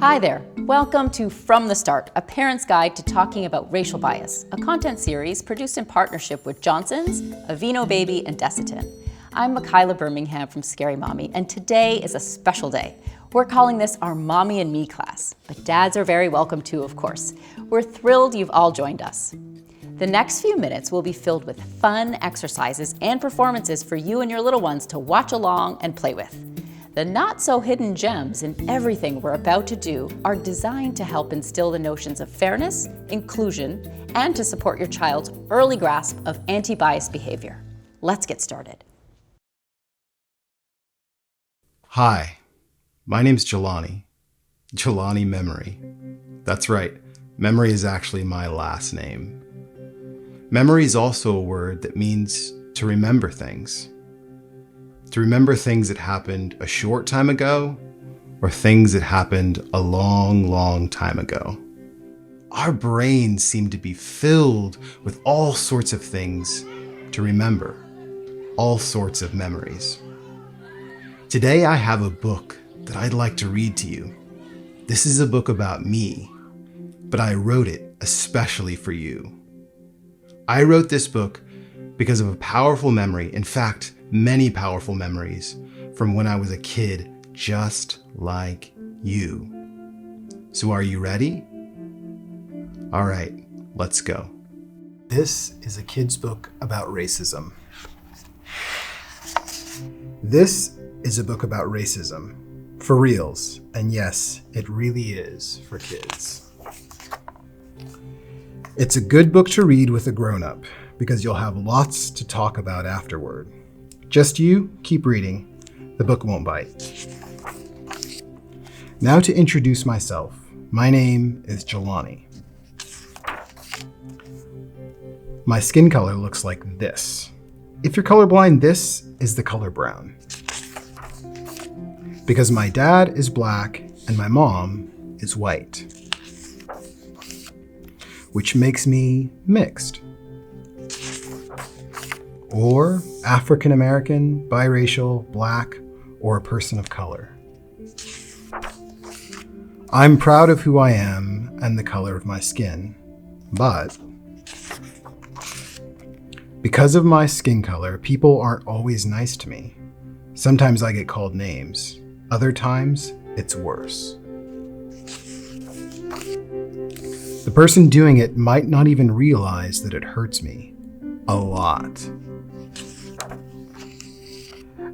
Hi there. Welcome to From the Start, a parent's guide to talking about racial bias, a content series produced in partnership with Johnson's, Aveeno Baby, and Desitin. I'm Michaela Birmingham from Scary Mommy, and today is a special day. We're calling this our Mommy and Me class, but dads are very welcome too, of course. We're thrilled you've all joined us. The next few minutes will be filled with fun exercises and performances for you and your little ones to watch along and play with. The not-so-hidden gems in everything we're about to do are designed to help instill the notions of fairness, inclusion, and to support your child's early grasp of anti-bias behavior. Let's get started. Hi, my name's Jelani. Jelani Memory. That's right, Memory is actually my last name. Memory is also a word that means to remember things. To remember things that happened a short time ago or things that happened a long, long time ago. Our brains seem to be filled with all sorts of things to remember, all sorts of memories. Today I have a book that I'd like to read to you. This is a book about me, but I wrote it especially for you. I wrote this book because of a powerful memory, in fact, many powerful memories from when I was a kid just like you. So are you ready? All right, let's go. This is a kid's book about racism. This is a book about racism, for reals, and yes, it really is for kids. It's a good book to read with a grown-up because you'll have lots to talk about afterward. Just you, keep reading. The book won't bite. Now to introduce myself. My name is Jelani. My skin color looks like this. If you're colorblind, this is the color brown. Because my dad is black and my mom is white, which makes me mixed. Or African American, biracial, black, or a person of color. I'm proud of who I am and the color of my skin, but because of my skin color, people aren't always nice to me. Sometimes I get called names. Other times, it's worse. The person doing it might not even realize that it hurts me a lot.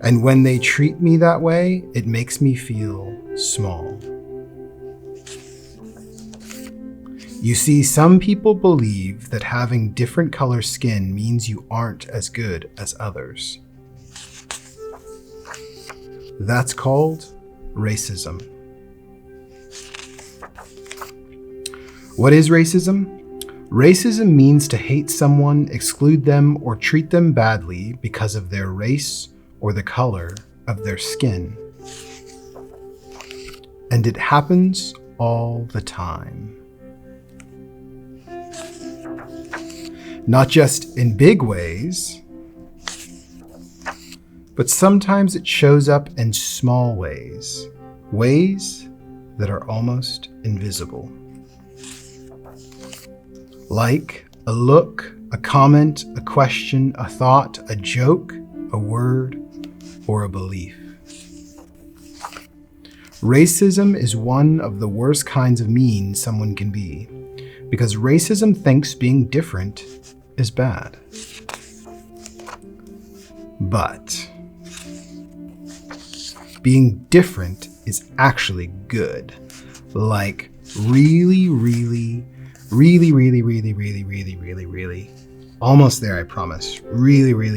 And when they treat me that way, it makes me feel small. You see, some people believe that having different color skin means you aren't as good as others. That's called racism. What is racism? Racism means to hate someone, exclude them, or treat them badly because of their race or the color of their skin. And it happens all the time. Not just in big ways, but sometimes it shows up in small ways, ways that are almost invisible. Like a look, a comment, a question, a thought, a joke, a word, or a belief. Racism is one of the worst kinds of mean someone can be, because racism thinks being different is bad. But being different is actually good. Like really, almost there, I promise. Really good.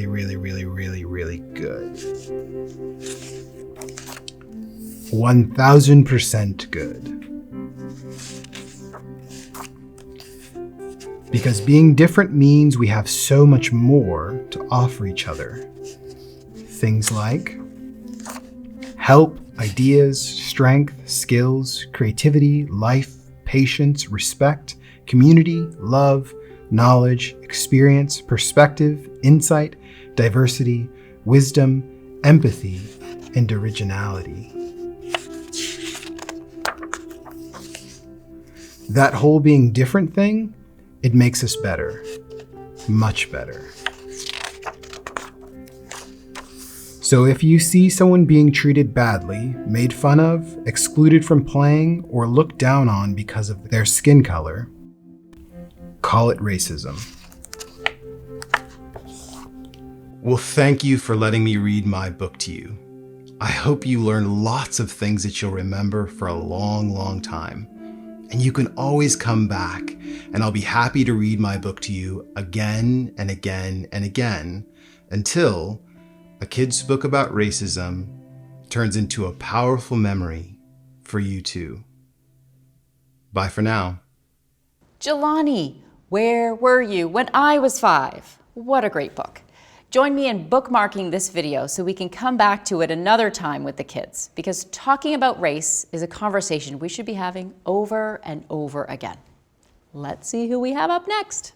1000% good. Because being different means we have so much more to offer each other. Things like help, ideas, strength, skills, creativity, life, patience, respect, community, love, knowledge, experience, perspective, insight, diversity, wisdom, empathy, and originality. That whole being different thing, it makes us better. Much better. So if you see someone being treated badly, made fun of, excluded from playing, or looked down on because of their skin color, call it racism. Well, thank you for letting me read my book to you. I hope you learn lots of things that you'll remember for a long, long time. And you can always come back, and I'll be happy to read my book to you again and again and again until a kid's book about racism turns into a powerful memory for you too. Bye for now. Jelani, where were you when I was 5? What a great book. Join me in bookmarking this video so we can come back to it another time with the kids, because talking about race is a conversation we should be having over and over again. Let's see who we have up next.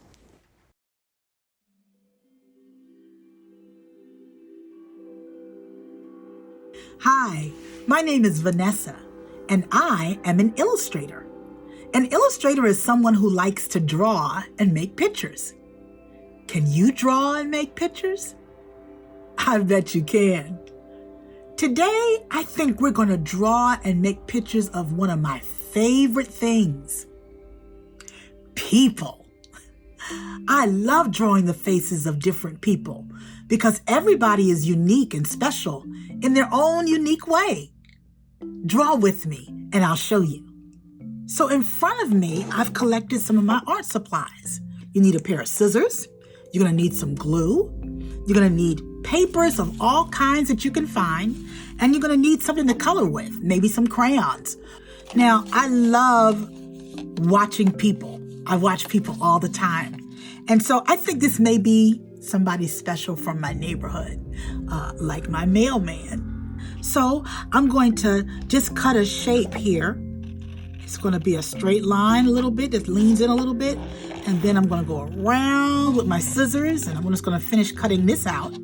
Hi, my name is Vanessa, and I am an illustrator. An illustrator is someone who likes to draw and make pictures. Can you draw and make pictures? I bet you can. Today, I think we're going to draw and make pictures of one of my favorite things. People. I love drawing the faces of different people because everybody is unique and special in their own unique way. Draw with me and I'll show you. So in front of me, I've collected some of my art supplies. You need a pair of scissors. You're going to need some glue. You're going to need papers of all kinds that you can find. And you're going to need something to color with, maybe some crayons. Now, I love watching people. I watch people all the time. And so I think this may be somebody special from my neighborhood, like my mailman. So I'm going to just cut a shape here. It's going to be a straight line a little bit that leans in a little bit. And then I'm going to go around with my scissors and I'm just going to finish cutting this out.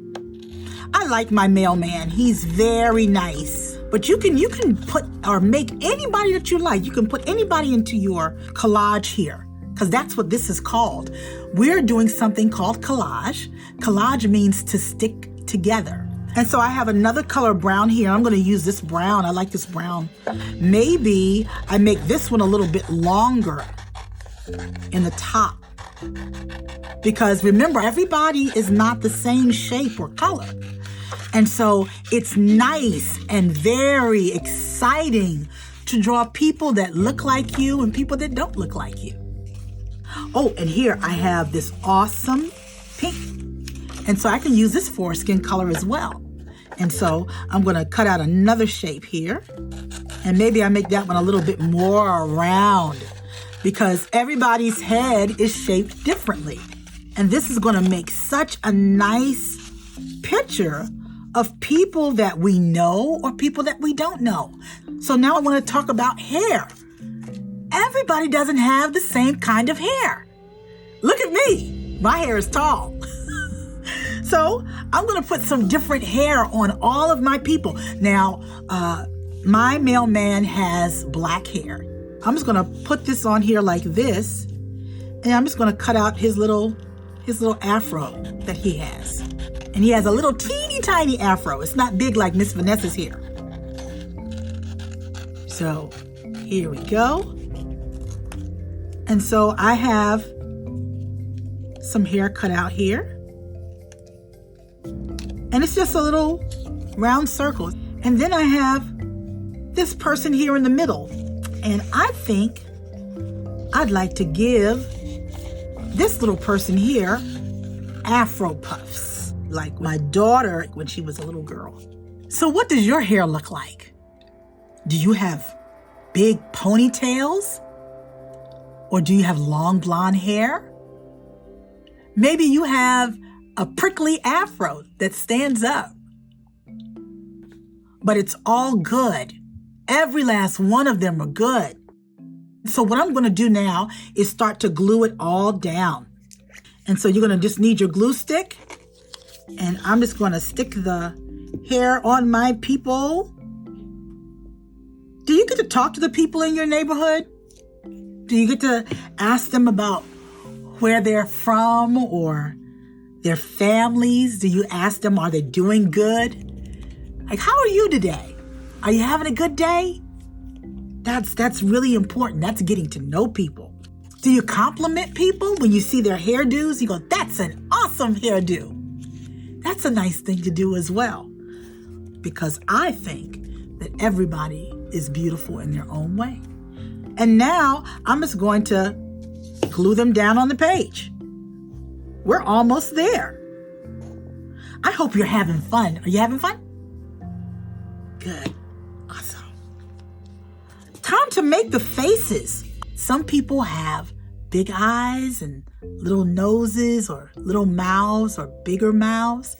I like my mailman. He's very nice. But you can put or make anybody that you like. You can put anybody into your collage here, because that's what this is called. We're doing something called collage. Collage means to stick together. And so I have another color brown here. I'm going to use this brown. I like this brown. Maybe I make this one a little bit longer in the top. Because remember, everybody is not the same shape or color. And so it's nice and very exciting to draw people that look like you and people that don't look like you. Oh, and here I have this awesome pink. And so I can use this foreskin color as well. And so I'm going to cut out another shape here. And maybe I make that one a little bit more round because everybody's head is shaped differently. And this is going to make such a nice picture of people that we know or people that we don't know. So now I want to talk about hair. Everybody doesn't have the same kind of hair. Look at me. My hair is tall. So I'm going to put some different hair on all of my people. Now, my mailman has black hair. I'm just going to put this on here like this. And I'm just going to cut out his little afro that he has. And he has a little teeny tiny afro. It's not big like Miss Vanessa's hair. So here we go. And so I have some hair cut out here. And it's just a little round circle. And then I have this person here in the middle. And I think I'd like to give this little person here afro puffs, like my daughter when she was a little girl. So what does your hair look like? Do you have big ponytails? Or do you have long blonde hair? Maybe you have a prickly afro that stands up. But it's all good. Every last one of them are good. So what I'm going to do now is start to glue it all down. And so you're going to just need your glue stick. And I'm just going to stick the hair on my people. Do you get to talk to the people in your neighborhood? Do you get to ask them about where they're from or their families? Do you ask them, are they doing good? Like, how are you today? Are you having a good day? That's really important. That's getting to know people. Do you compliment people when you see their hairdos? You go, that's an awesome hairdo. That's a nice thing to do as well. Because I think that everybody is beautiful in their own way. And now I'm just going to glue them down on the page. We're almost there. I hope you're having fun. Are you having fun? Good. Awesome. Time to make the faces. Some people have big eyes and little noses or little mouths or bigger mouths.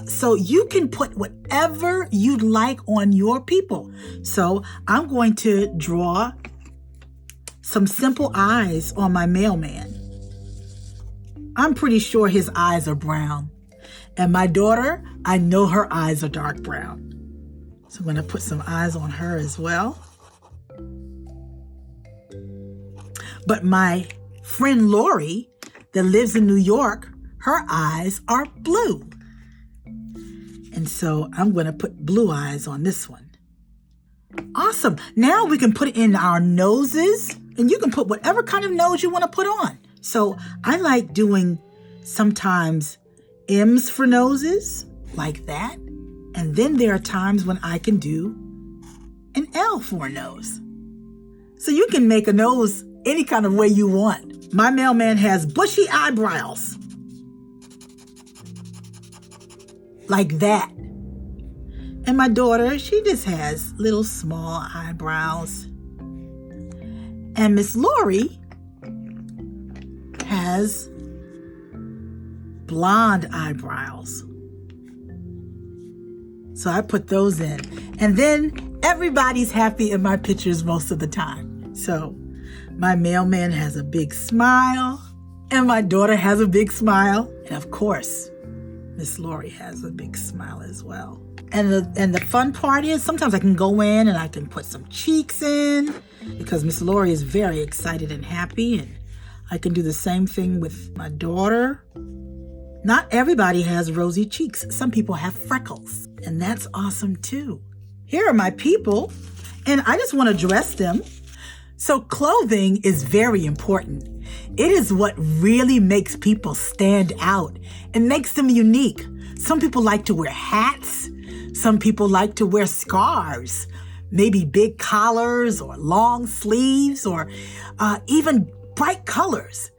So you can put whatever you'd like on your people. So I'm going to draw some simple eyes on my mailman. I'm pretty sure his eyes are brown. And my daughter, I know her eyes are dark brown. So I'm going to put some eyes on her as well. But my friend Lori that lives in New York, her eyes are blue. And so I'm going to put blue eyes on this one. Awesome. Now we can put in our noses, and you can put whatever kind of nose you want to put on. So I like doing sometimes M's for noses, like that. And then there are times when I can do an L for a nose. So you can make a nose any kind of way you want. My mailman has bushy eyebrows. Like that. And my daughter, she just has little small eyebrows. And Miss Lori has blonde eyebrows. So I put those in. And then everybody's happy in my pictures most of the time. So my mailman has a big smile, and my daughter has a big smile. And of course, Miss Lori has a big smile as well. And the fun part is sometimes I can go in and I can put some cheeks in because Miss Lori is very excited and happy. And I can do the same thing with my daughter. Not everybody has rosy cheeks. Some people have freckles, and that's awesome too. Here are my people, and I just want to dress them. So clothing is very important. It is what really makes people stand out and makes them unique. Some people like to wear hats. Some people like to wear scarves, maybe big collars or long sleeves or even bright colors.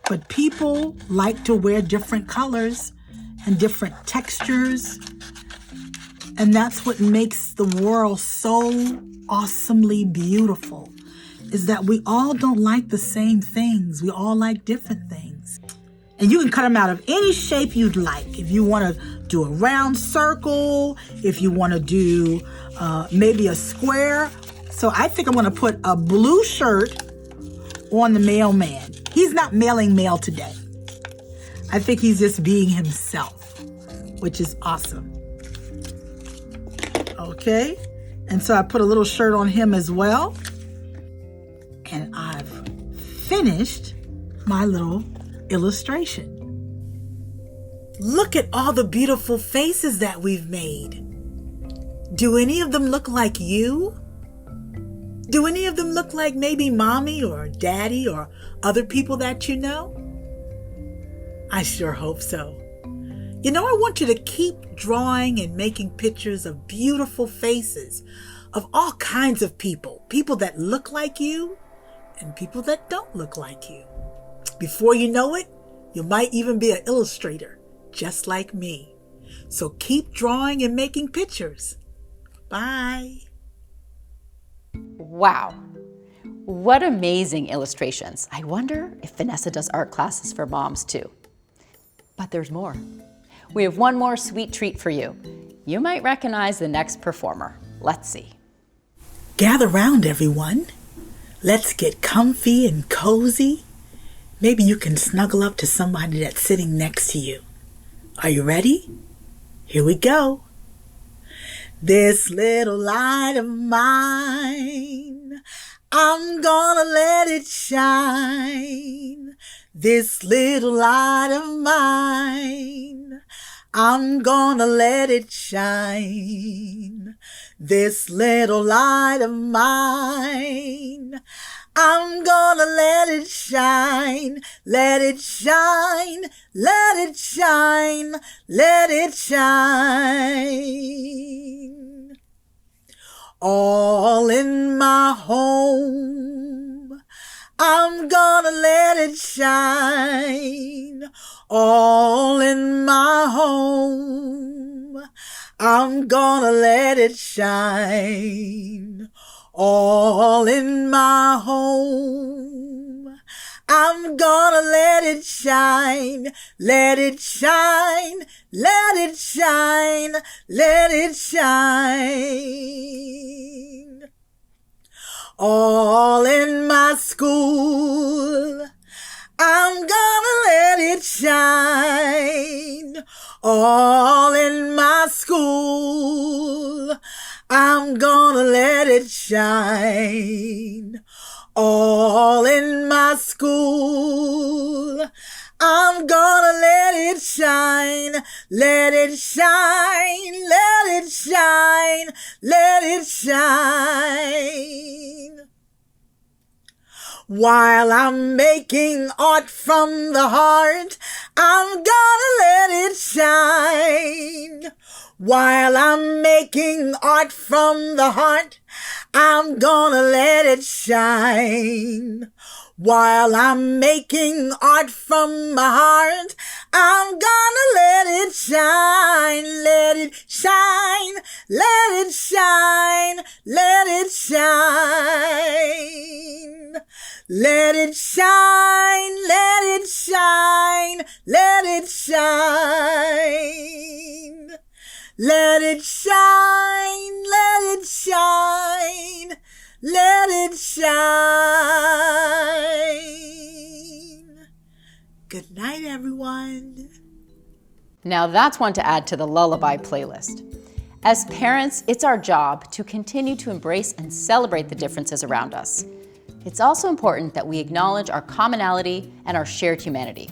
But people like to wear different colors and different textures. And that's what makes the world so awesomely beautiful, is that we all don't like the same things. We all like different things. And you can cut them out of any shape you'd like. If you want to do a round circle, if you want to do maybe a square. So I think I'm going to put a blue shirt on the mailman. He's not mailing mail today. I think he's just being himself, which is awesome. Okay. And so I put a little shirt on him as well. And I've finished my little illustration. Look at all the beautiful faces that we've made. Do any of them look like you? Do any of them look like maybe mommy or daddy or other people that you know? I sure hope so. You know, I want you to keep drawing and making pictures of beautiful faces of all kinds of people. People that look like you and people that don't look like you. Before you know it, you might even be an illustrator, just like me. So keep drawing and making pictures. Bye. Wow. What amazing illustrations. I wonder if Vanessa does art classes for moms too. But there's more. We have one more sweet treat for you. You might recognize the next performer. Let's see. Gather round, everyone. Let's get comfy and cozy. Maybe you can snuggle up to somebody that's sitting next to you. Are you ready? Here we go. This little light of mine, I'm gonna let it shine, this little light of mine. I'm gonna let it shine, this little light of mine. I'm gonna let it shine, let it shine, let it shine, let it shine. All in my home, I'm gonna let it shine. All in my home, I'm gonna let it shine. All in my home, I'm gonna let it shine, let it shine, let it shine, let it shine. All in my school, I'm gonna let it shine. All in my school, I'm gonna let it shine. All in my school, I'm gonna let it shine, let it shine, let it shine, let it shine. While I'm making art from the heart, I'm gonna let it shine. While I'm making art from the heart, I'm gonna let it shine. While I'm making art from my heart, I'm gonna let it shine, let it shine, let it shine, let it shine. Let it shine, let it shine, let it shine. Let it shine, let it shine, let it shine. Good night, everyone. Now that's one to add to the lullaby playlist. As parents, it's our job to continue to embrace and celebrate the differences around us. It's also important that we acknowledge our commonality and our shared humanity.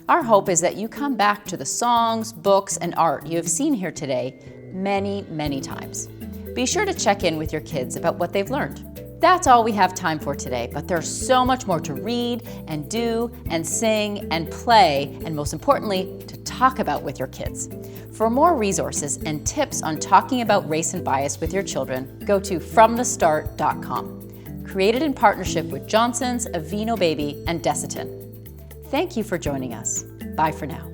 Our hope is that you come back to the songs, books, and art you have seen here today many, many times. Be sure to check in with your kids about what they've learned. That's all we have time for today, but there's so much more to read and do and sing and play, and most importantly, to talk about with your kids. For more resources and tips on talking about race and bias with your children, go to fromthestart.com. Created in partnership with Johnson's, Aveeno Baby, and Desitin. Thank you for joining us. Bye for now.